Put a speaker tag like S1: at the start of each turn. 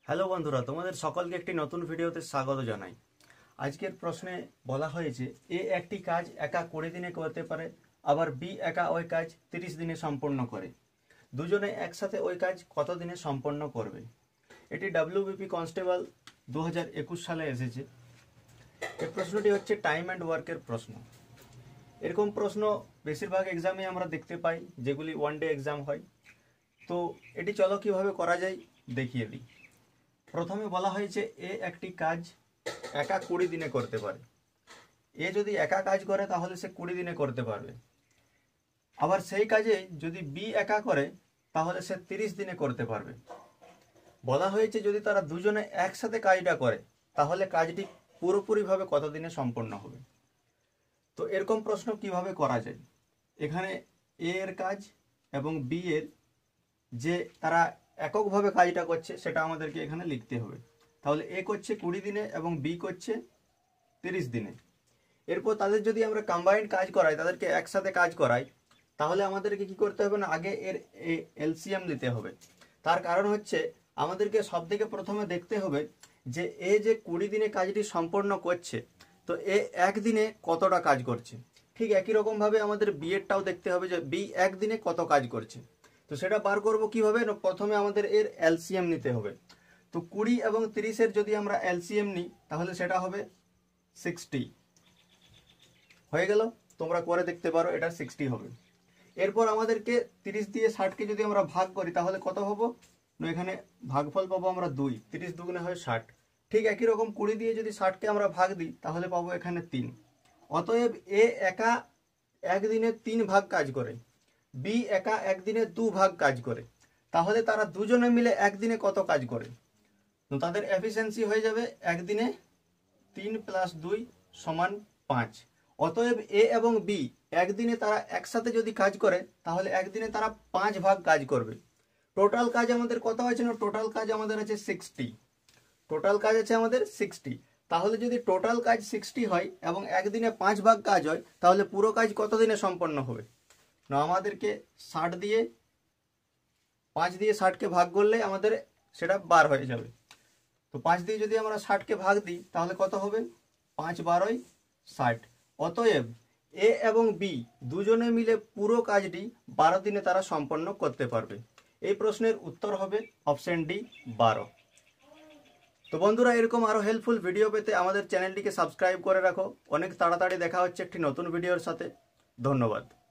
S1: Hello বন্ধুরা, তোমাদের সকলকে একটি নতুন ভিডিওতে স্বাগত জানাই। আজকের প্রশ্নে বলা হয়েছে এ একটি কাজ একা 20 দিনে করতে পারে, আবার বি একা ওই কাজ 30 দিনে সম্পন্ন করে। দুজনে একসাথে ওই কাজ কত দিনে সম্পন্ন করবে? এটি ডাব্লিউবিপি কনস্টেবল 2021 সালে এসেছে। এই প্রশ্নটি হচ্ছে টাইম অ্যান্ড ওয়ার্কের প্রশ্ন। এরকম প্রশ্ন বেশিরভাগ এক্সামে আমরা দেখতে পাই, যেগুলি ওয়ান ডে এক্সাম হয়। তো এটি চলো কিভাবে করা যায় দেখিয়ে দিই। প্রথমে বলা হয়েছে এ একটি কাজ একা 20 দিনে করতে পারে। এ যদি একা কাজ করে তাহলে সে 20 দিনে করতে পারবে। আবার সেই কাজে যদি বি একা করে তাহলে সে 30 দিনে করতে পারবে। বলা হয়েছে যদি তারা দুজনে একসাথে কাজটা করে তাহলে কাজটি পুরোপুরিভাবে কত দিনে সম্পন্ন হবে। তো এরকম প্রশ্ন কিভাবে করা যায়? এখানে এ এর কাজ এবং বি এর যে তারা এককভাবে কাজটা করছে সেটা আমাদেরকে এখানে লিখতে হবে। তাহলে এ করছে 20 দিনে এবং বি করছে 30 দিনে। এরপর তাদের যদি আমরা কম্বাইন্ড কাজ করাই, তাদেরকে একসাথে কাজ করাই, তাহলে আমাদেরকে কি করতে হবে না, আগে এর এলসিএম দিতে হবে। তার কারণ হচ্ছে আমাদেরকে সব থেকে প্রথমে দেখতে হবে যে এ যে 20 দিনে কাজটি সম্পন্ন করছে, তো এ একদিনে কতটা কাজ করছে। ঠিক একই রকমভাবে আমাদের বি এরটাও দেখতে হবে যে বি একদিনে কত কাজ করছে। তো সেটা বার করব কিভাবে না, প্রথমে আমাদের এর এলসিএম নিতে হবে। তো 20 এবং 30-এর যদি আমরা এলসিএম নিই তাহলে সেটা হবে 60। হয়ে গেল, তোমরা করে দেখতে পারো, এটা 60 হবে। এরপর আমাদেরকে 30 দিয়ে 60কে যদি আমরা ভাগ করি তাহলে কত হবো না, এখানে ভাগফল পাবো আমরা 2। 30 দুগুণে হয় 60। ঠিক একই রকম 20 দিয়ে যদি 60কে আমরা ভাগ দিই তাহলে পাবো এখানে 3। অতএব এ একা একদিনে 3 ভাগ কাজ করে, বি একা একদিনে 2 ভাগ কাজ করে। তাহলে তারা দুজনে মিলে একদিনে কত কাজ করে? তো তাদের এফিসিয়েন্সি হয়ে যাবে একদিনে 3 + 2 = 5। অতএব এ এবং বি একদিনে তারা একসাথে যদি কাজ করে তাহলে একদিনে তারা 5 ভাগ কাজ করবে। টোটাল কাজ আমাদের কত হয়েছে না, টোটাল কাজ আমাদের আছে 60। টোটাল কাজ আছে আমাদের 60। তাহলে যদি টোটাল কাজ 60 হয় এবং একদিনে 5 ভাগ কাজ হয় তাহলে পুরো কাজ কত দিনে সম্পন্ন হবে না, আমাদেরকে 60 দিয়ে 5 দিয়ে 60কে ভাগ করলে আমাদের সেটা বার হয়ে যাবে। তো 5 দিয়ে যদি আমরা 60কে ভাগ দিই তাহলে কত হবে, 5 × 12 = 60। অতএব এ এবং বি দুজনে মিলে পুরো কাজটি 12 দিনে তারা সম্পন্ন করতে পারবে। এই প্রশ্নের উত্তর হবে অপশন ডি, 12। তো বন্ধুরা, এরকম আরো হেল্পফুল ভিডিও পেতে আমাদের চ্যানেলটিকে সাবস্ক্রাইব করে রাখো। অনেক তাড়াতাড়ি দেখা হচ্ছে একটি নতুন ভিডিওর সাথে। ধন্যবাদ।